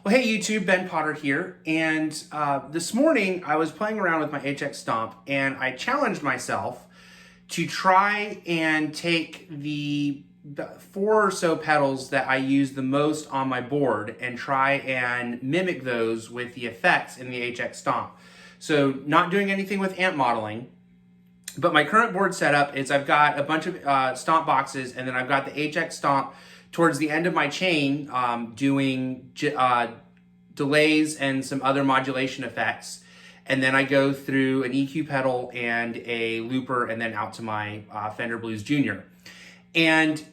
Well, hey YouTube, Ben Potter here, and this morning I was playing around with my HX Stomp, and I challenged myself to try and take the 4 or so pedals that I use the most on my board and try and mimic those with the effects in the HX Stomp. So not doing anything with amp modeling, but my current board setup is I've got a bunch of stomp boxes, and then I've got the HX Stomp towards the end of my chain doing delays and some other modulation effects. And then I go through an EQ pedal and a looper and then out to my Fender Blues Jr. And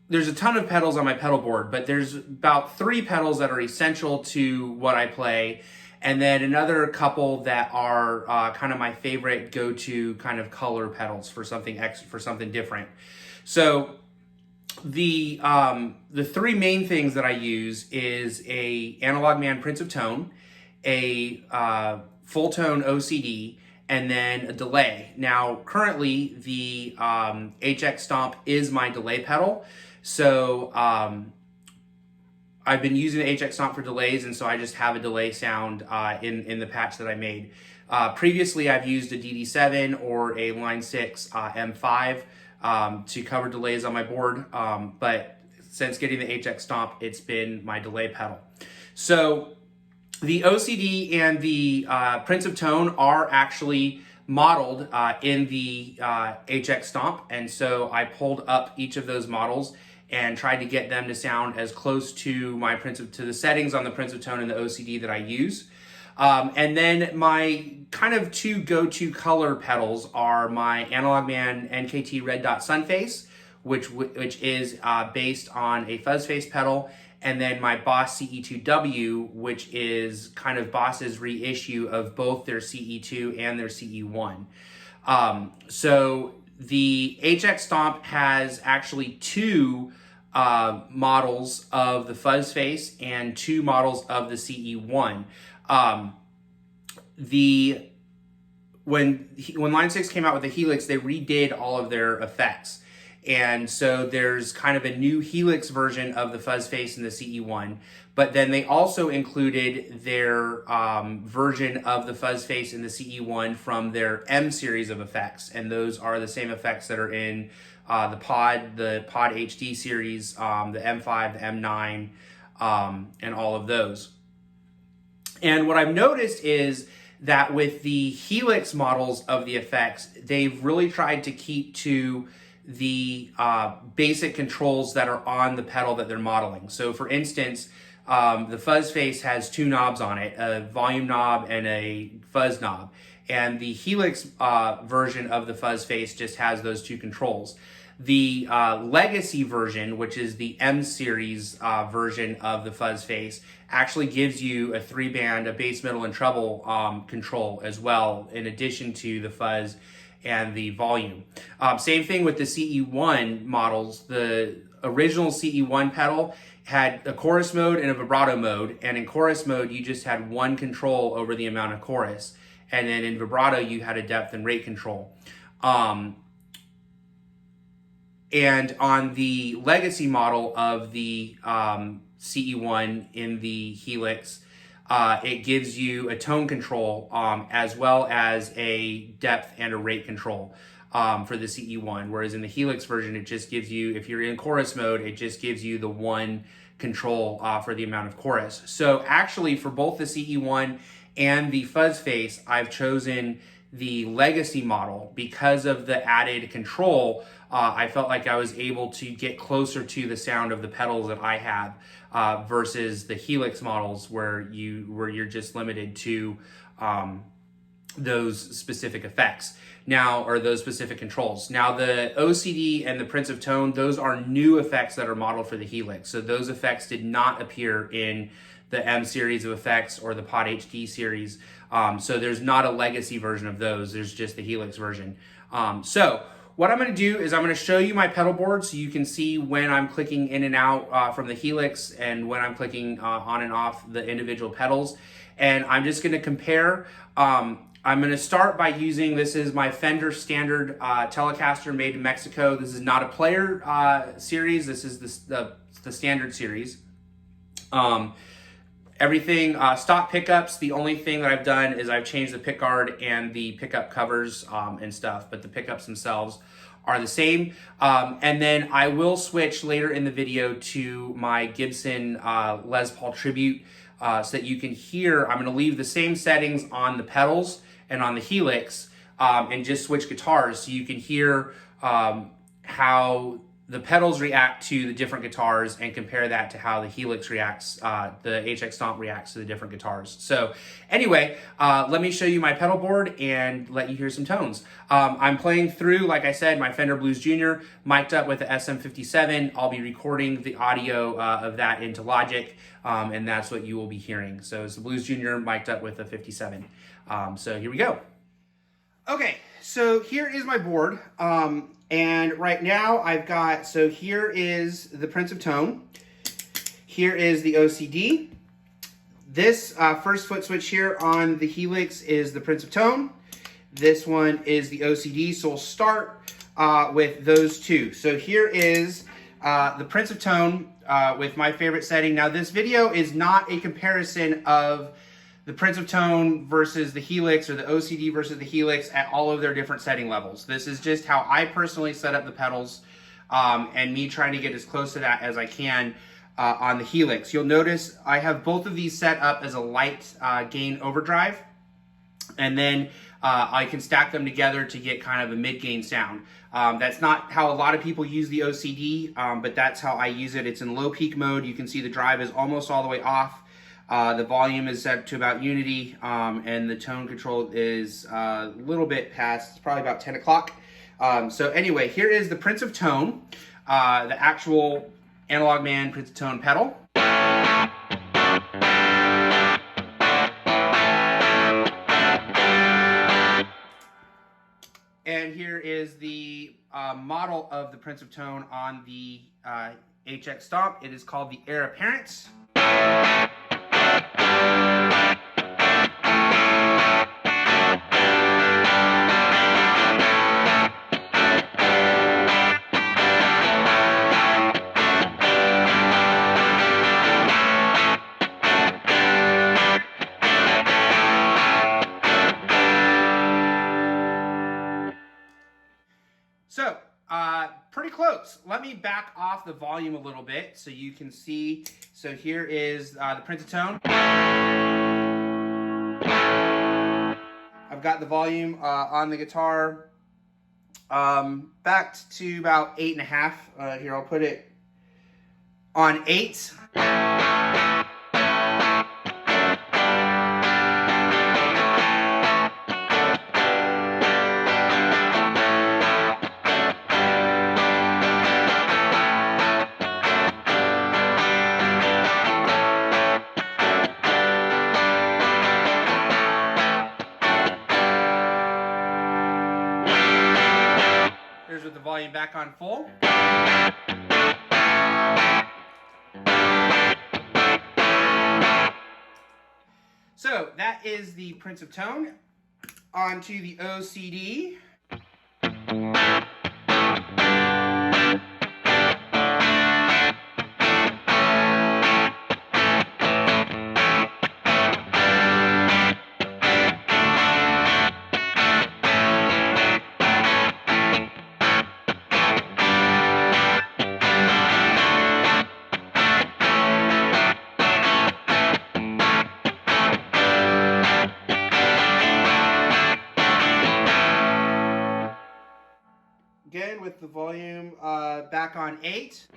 there's a ton of pedals on my pedal board, but there's about 3 pedals that are essential to what I play. And then another couple that are kind of my favorite go-to kind of color pedals for something different. So the 3 main things that I use is a Analogman Prince of Tone, a Fulltone OCD, and then a delay. Now, currently, the HX Stomp is my delay pedal, so I've been using the HX Stomp for delays, and so I just have a delay sound in the patch that I made. Previously, I've used a DD7 or a Line6 M5 to cover delays on my board, but since getting the HX Stomp, it's been my delay pedal. So the OCD and the Prince of Tone are actually modeled in the HX Stomp, and so I pulled up each of those models and tried to get them to sound as close to my to the settings on the Prince of Tone and the OCD that I use. And then my kind of 2 go-to color pedals are my Analogman NKT Red Dot Sunface, which is based on a Fuzz face pedal, and then my Boss CE2w, which is kind of Boss's reissue of both their CE2 and their CE1. So the HX Stomp has actually 2 models of the Fuzz face and 2 models of the CE1. When Line6 came out with the Helix, they redid all of their effects. And so there's kind of a new Helix version of the Fuzz face in the CE1, but then they also included their version of the Fuzz face in the CE1 from their M series of effects. And those are the same effects that are in the Pod HD series, the M5, the M9, and all of those. And what I've noticed is that with the Helix models of the effects, they've really tried to keep to the basic controls that are on the pedal that they're modeling. So for instance, the Fuzz face has 2 knobs on it, a volume knob and a fuzz knob. And the Helix version of the Fuzz face just has those 2 controls. The Legacy version, which is the M series version of the Fuzz face, actually gives you a 3-band, a bass, middle, and treble control as well, in addition to the fuzz and the volume. Same thing with the CE1 models. The original CE1 pedal had a chorus mode and a vibrato mode, and in chorus mode you just had 1 control over the amount of chorus, and then in vibrato you had a depth and rate control. And on the Legacy model of the CE1 in the Helix, it gives you a tone control as well as a depth and a rate control for the CE1, whereas in the Helix version it just gives you, if you're in chorus mode, it just gives you the 1 control for the amount of chorus. So actually for both the CE1 and the Fuzz face, I've chosen the Legacy model because of the added control. I felt like I was able to get closer to the sound of the pedals that I have versus the Helix models where you're just limited to those specific effects now, or those specific controls. Now the OCD and the Prince of Tone, those are new effects that are modeled for the Helix. So those effects did not appear in the M series of effects or the Pod HD series. So there's not a Legacy version of those, there's just the Helix version. So what I'm going to do is I'm going to show you my pedal board so you can see when I'm clicking in and out from the Helix and when I'm clicking on and off the individual pedals. And I'm just going to compare. I'm going to start by using, this is my Fender Standard Telecaster made in Mexico. This is not a player series, this is the Standard series. Everything, stock pickups, the only thing that I've done is I've changed the pickguard and the pickup covers and stuff, but the pickups themselves are the same. And then I will switch later in the video to my Gibson Les Paul Tribute so that you can hear. I'm going to leave the same settings on the pedals and on the Helix and just switch guitars so you can hear how the pedals react to the different guitars and compare that to how the Helix reacts, the HX Stomp reacts to the different guitars. So anyway, let me show you my pedal board and let you hear some tones. I'm playing through, like I said, my Fender Blues Jr. mic'd up with the SM57. I'll be recording the audio of that into Logic, and that's what you will be hearing. So it's the Blues Jr. mic'd up with the 57. So here we go. Okay, so here is my board. And right now I've got, so here is the Prince of Tone. Here is the OCD. This first foot switch here on the Helix is the Prince of Tone. This one is the OCD, so we'll start with those two. So here is the Prince of Tone with my favorite setting. Now this video is not a comparison of the Prince of Tone versus the Helix or the OCD versus the Helix at all of their different setting levels. This is just how I personally set up the pedals and me trying to get as close to that as I can on the Helix. You'll notice I have both of these set up as a light gain overdrive, and then I can stack them together to get kind of a mid-gain sound. That's not how a lot of people use the OCD, but that's how I use it. It's in low peak mode. You can see the drive is almost all the way off. The volume is set to about unity, and the tone control is a little bit past, it's probably about 10 o'clock. So anyway, here is the Prince of Tone, the actual Analogman Prince of Tone pedal. And here is the model of the Prince of Tone on the HX Stomp. It is called the Heir Apparent. So, pretty close. Let me back off the volume a little bit so you can see. So here is the Prince of Tone. I've got the volume on the guitar backed to about 8.5. Here, I'll put it on 8. With the volume back on full. So that is the Prince of Tone. On to the OCD. Again, with the volume back on 8.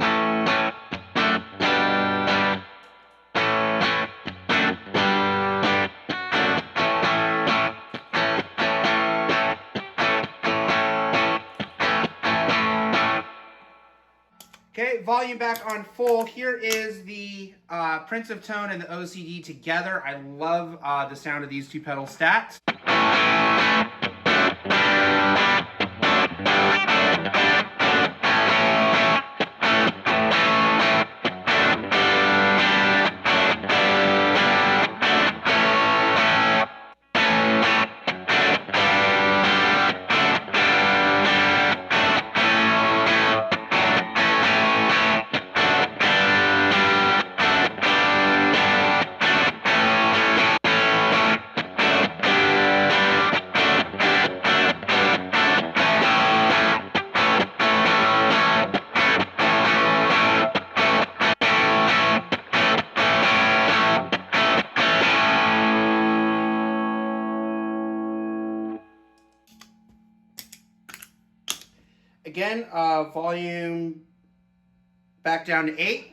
Okay, volume back on full. Here is the Prince of Tone and the OCD together. I love the sound of these two pedals stacked. Again, volume back down to 8.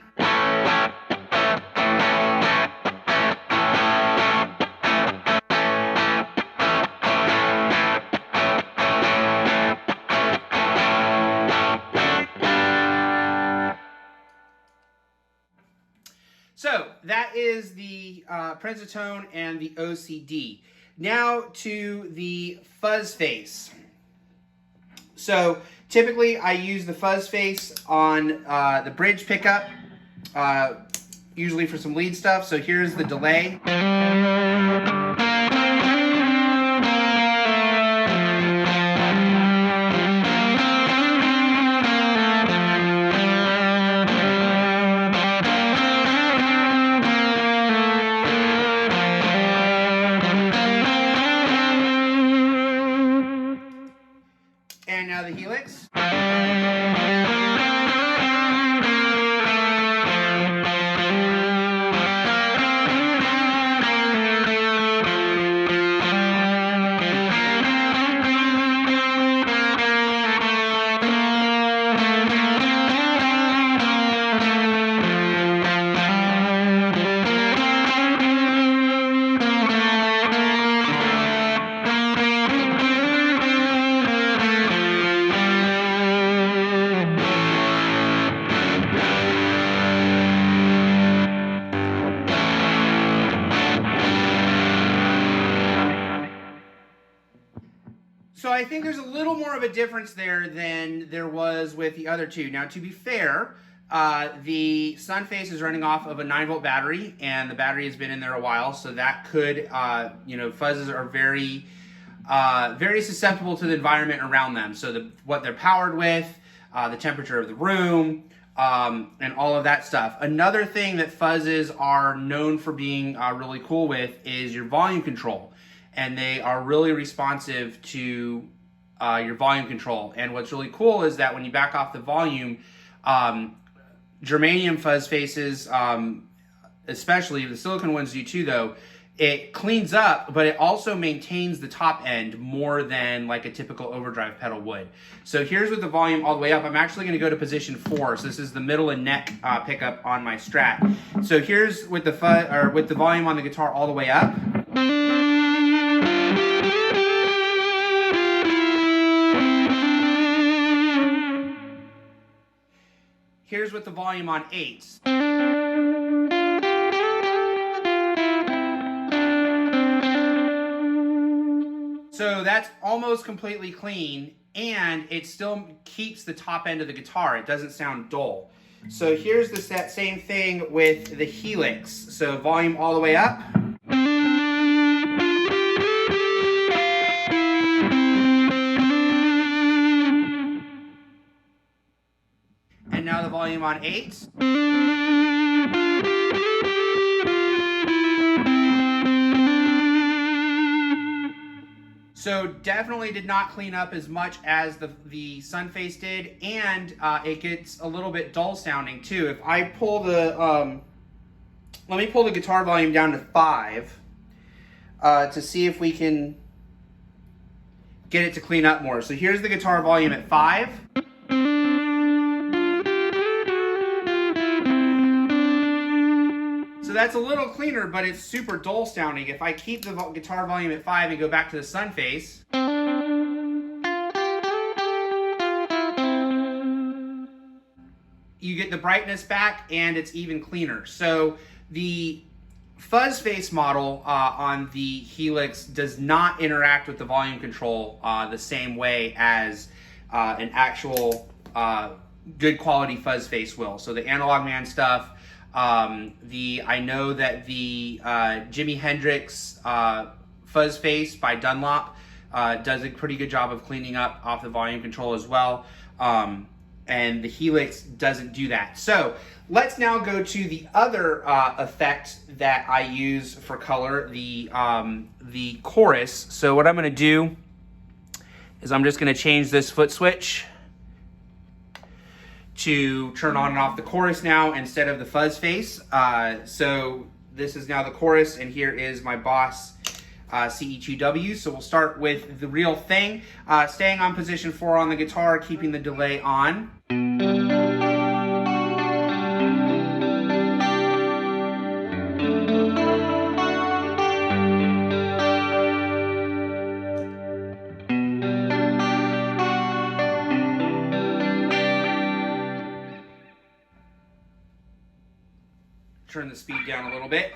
So that is the Prince of Tone and the OCD. Now to the fuzz face. So typically I use the fuzz face on the bridge pickup, usually for some lead stuff. So here's the delay. And now the helix. So I think there's a little more of a difference there than there was with the other two. Now, to be fair, the sun face is running off of a 9-volt battery, and the battery has been in there a while, so that could, you know, fuzzes are very, very susceptible to the environment around them. So what they're powered with, the temperature of the room, and all of that stuff. Another thing that fuzzes are known for being really cool with is your volume control. And they are really responsive to your volume control. And what's really cool is that when you back off the volume, germanium fuzz faces, especially the silicone ones do too though, it cleans up, but it also maintains the top end more than like a typical overdrive pedal would. So here's with the volume all the way up. I'm actually going to go to position 4. So this is the middle and neck pickup on my Strat. So here's with the with the volume on the guitar all the way up. Here's with the volume on 8s. So that's almost completely clean, and it still keeps the top end of the guitar. It doesn't sound dull. So here's that same thing with the helix. So volume all the way up. And now the volume on 8. So definitely did not clean up as much as the sun face did, and it gets a little bit dull sounding too. If I pull the, let me pull the guitar volume down to 5 to see if we can get it to clean up more. So here's the guitar volume at 5. So that's a little cleaner, but it's super dull sounding. If I keep the guitar volume at 5 and go back to the sun face, you get the brightness back and it's even cleaner. So the fuzz face model on the Helix does not interact with the volume control the same way as an actual good quality fuzz face will. So the Analogman stuff, I know that the Jimi Hendrix fuzz face by Dunlop does a pretty good job of cleaning up off the volume control as well. And the Helix doesn't do that. So let's now go to the other effect that I use for color, the chorus. So what I'm going to do is I'm just going to change this foot switch to turn on and off the chorus now instead of the fuzz face. So this is now the chorus, and here is my Boss CE2w. So we'll start with the real thing, staying on position 4 on the guitar, keeping the delay on. Turn the speed down a little bit.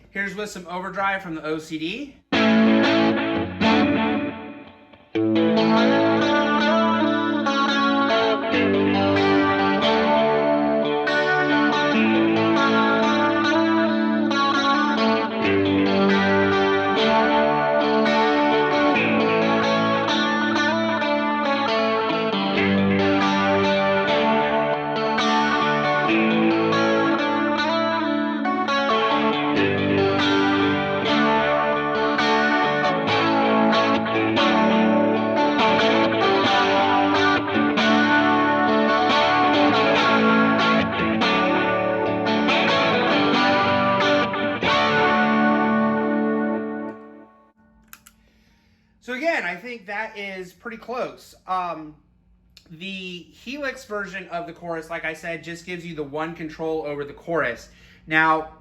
Here's with some overdrive from the OCD. So again, I think that is pretty close. The Helix version of the chorus, like I said, just gives you the one control over the chorus. Now,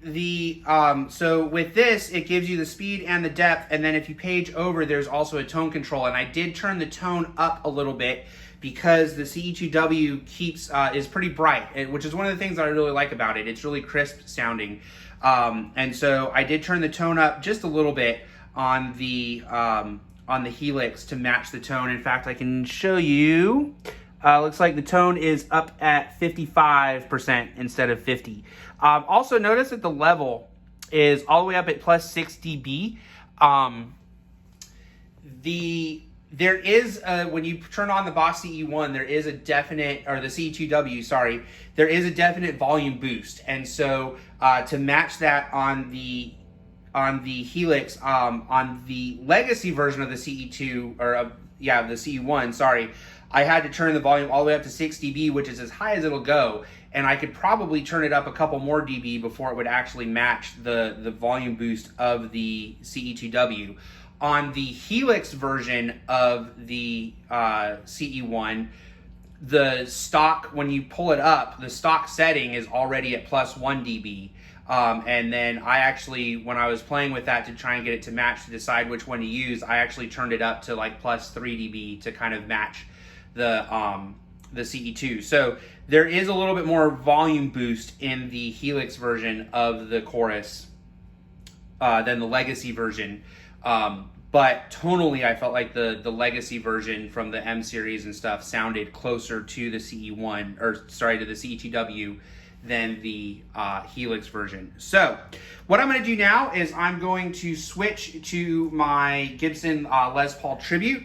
so with this, it gives you the speed and the depth, and then if you page over, there's also a tone control. And I did turn the tone up a little bit because the CE2w is pretty bright, which is one of the things that I really like about it. It's really crisp sounding. And so I did turn the tone up just a little bit on the Helix to match the tone. In fact, I can show you. Looks like the tone is up at 55% instead of 50. Also notice that the level is all the way up at plus 6 dB. There is when you turn on the Boss CE1, there is a definite, or the CE2w, sorry, there is a definite volume boost, and so to match that on the Helix, on the legacy version of the CE2, or the CE1, sorry, I had to turn the volume all the way up to 6 dB, which is as high as it'll go, and I could probably turn it up a couple more dB before it would actually match the volume boost of the CE2w. On the Helix version of the CE1, the stock, when you pull it up, the stock setting is already at plus 1 dB. And then I actually, when I was playing with that to try and get it to match, to decide which one to use, I actually turned it up to like plus 3 dB to kind of match the CE2. So there is a little bit more volume boost in the Helix version of the chorus than the legacy version. But tonally, I felt like the legacy version from the M series and stuff sounded closer to the CE1, or sorry, to the CE2w than the Helix version. So what I'm going to do now is I'm going to switch to my Gibson Les Paul Tribute.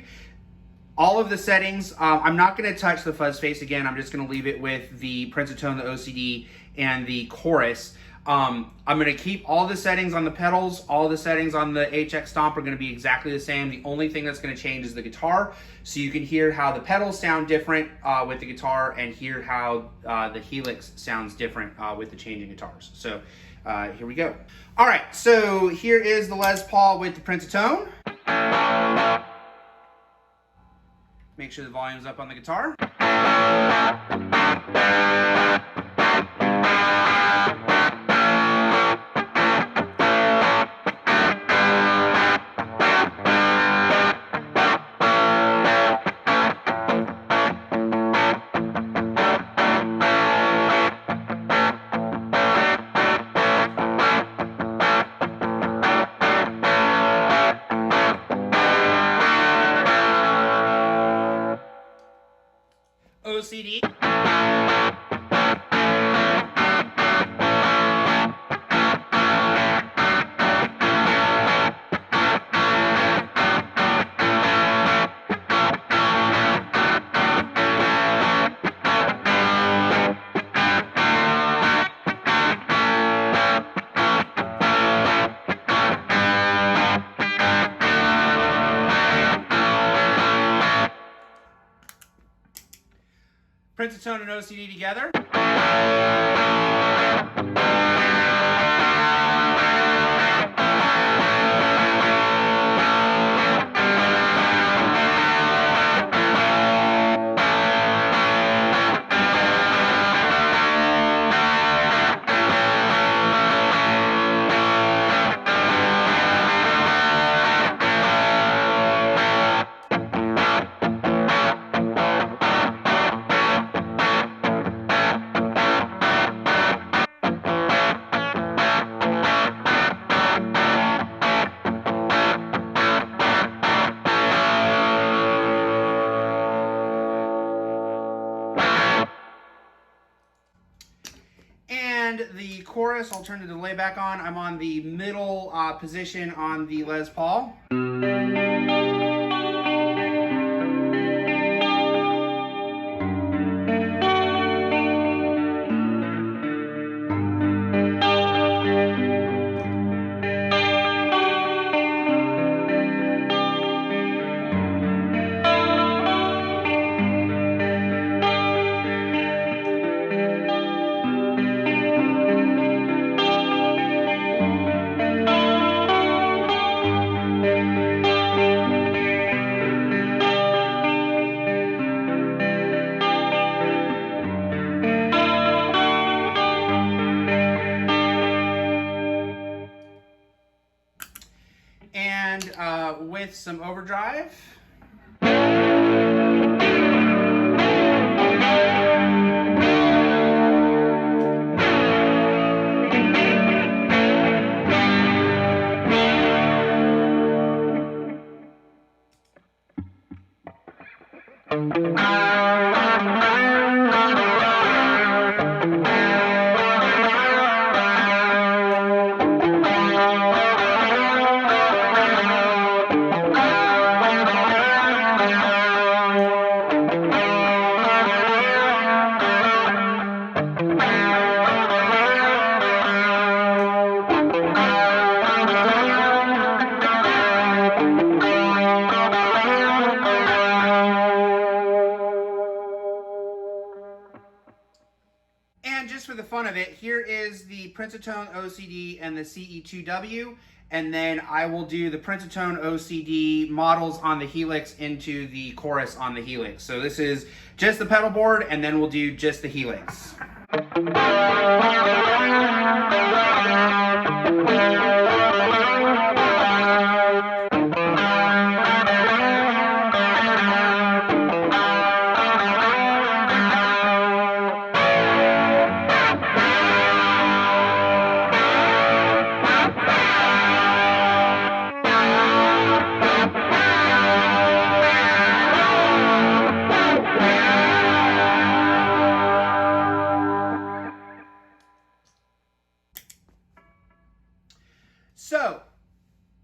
All of the settings, I'm not going to touch the fuzz face again. I'm just going to leave it with the Prince of Tone, the OCD, and the chorus. I'm going to keep all the settings on the pedals. All the settings on the HX Stomp are going to be exactly the same. The only thing that's going to change is the guitar. So you can hear how the pedals sound different with the guitar, and hear how the Helix sounds different with the changing guitars. So here we go. All right, so here is the Les Paul with the Prince of Tone. Make sure the volume's up on the guitar. OCD. Prince of Tone and OCD together. And the chorus, I'll turn the delay back on. I'm on the middle position on the Les Paul. And with some overdrive. And just for the fun of it, here is the Prince of Tone OCD and the CE2w, and then I will do the Prince of Tone OCD models on the Helix into the chorus on the Helix. So this is just the pedal board, and then we'll do just the Helix. So,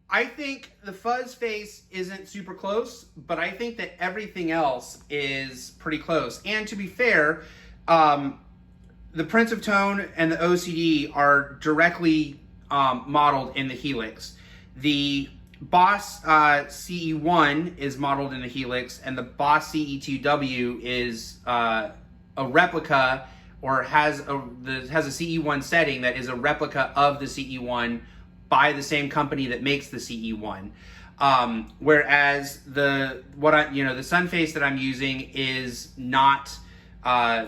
I think the fuzz face isn't super close, but I think that everything else is pretty close. And to be fair, the Prince of Tone and the OCD are directly modeled in the Helix. The Boss CE1 is modeled in the Helix, and the Boss CE2w is a replica, or has a CE1 setting that is a replica of the CE1 by the same company that makes the CE1. Whereas the sun face that I'm using is not an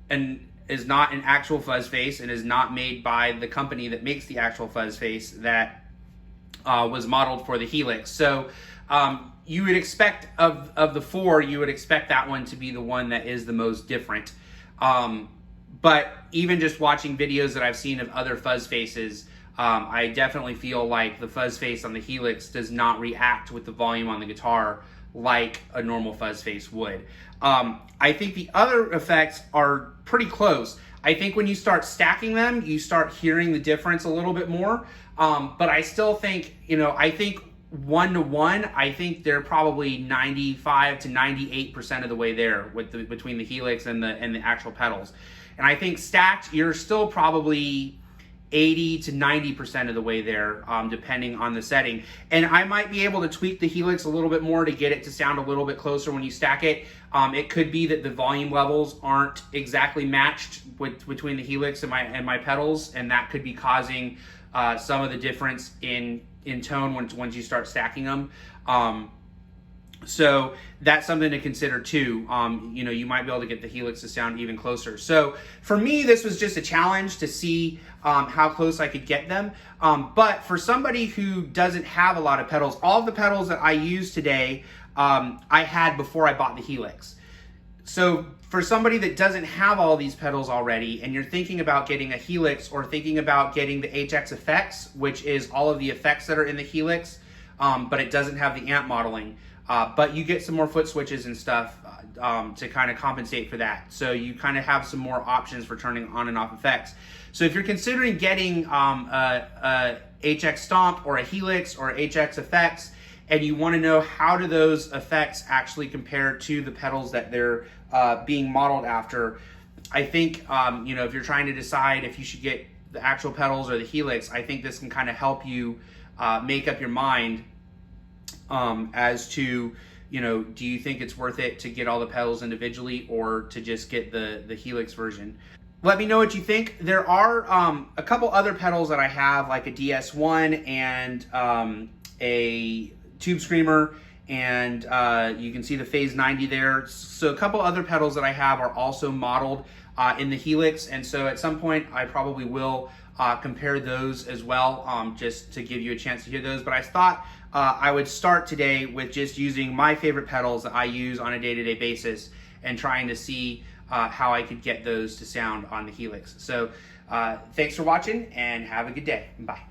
actual fuzz face, and is not made by the company that makes the actual fuzz face that was modeled for the Helix. So you would expect of the four, you would expect that one to be the one that is the most different. But even just watching videos that I've seen of other fuzz faces, I definitely feel like the fuzz face on the Helix does not react with the volume on the guitar like a normal fuzz face would. I think the other effects are pretty close. I think when you start stacking them, you start hearing the difference a little bit more. But I still think, I think 1-to-1, I think they're probably 95 to 98% of the way there between the Helix and the actual pedals. And I think stacked, you're still probably 80 to 90% of the way there, depending on the setting. And I might be able to tweak the helix a little bit more to get it to sound a little bit closer when you stack it. It could be that the volume levels aren't exactly matched between the helix and my pedals, and that could be causing some of the difference in tone once you start stacking them. So that's something to consider too. You know, you might be able to get the helix to sound even closer. So for me, this was just a challenge to see how close I could get them. But for somebody who doesn't have a lot of pedals, all of the pedals that I use today, I had before I bought the helix. So for somebody that doesn't have all these pedals already, and you're thinking about getting a helix or thinking about getting the HX effects, which is all of the effects that are in the helix, but it doesn't have the amp modeling. But you get some more foot switches and stuff to kind of compensate for that. So you kind of have some more options for turning on and off effects. So if you're considering getting a HX Stomp or a helix or HX effects, and you want to know how do those effects actually compare to the pedals that they're being modeled after, I think you know, if you're trying to decide if you should get the actual pedals or the helix, I think this can kind of help you make up your mind as to, you know, do you think it's worth it to get all the pedals individually or to just get the helix version? Let me know what you think. There are a couple other pedals that I have, like a DS1 and a Tube Screamer, and you can see the Phase 90 there. So a couple other pedals that I have are also modeled in the helix, and so at some point I probably will compare those as well, just to give you a chance to hear those. But I thought I would start today with just using my favorite pedals that I use on a day-to-day basis and trying to see how I could get those to sound on the helix. So thanks for watching and have a good day. Bye.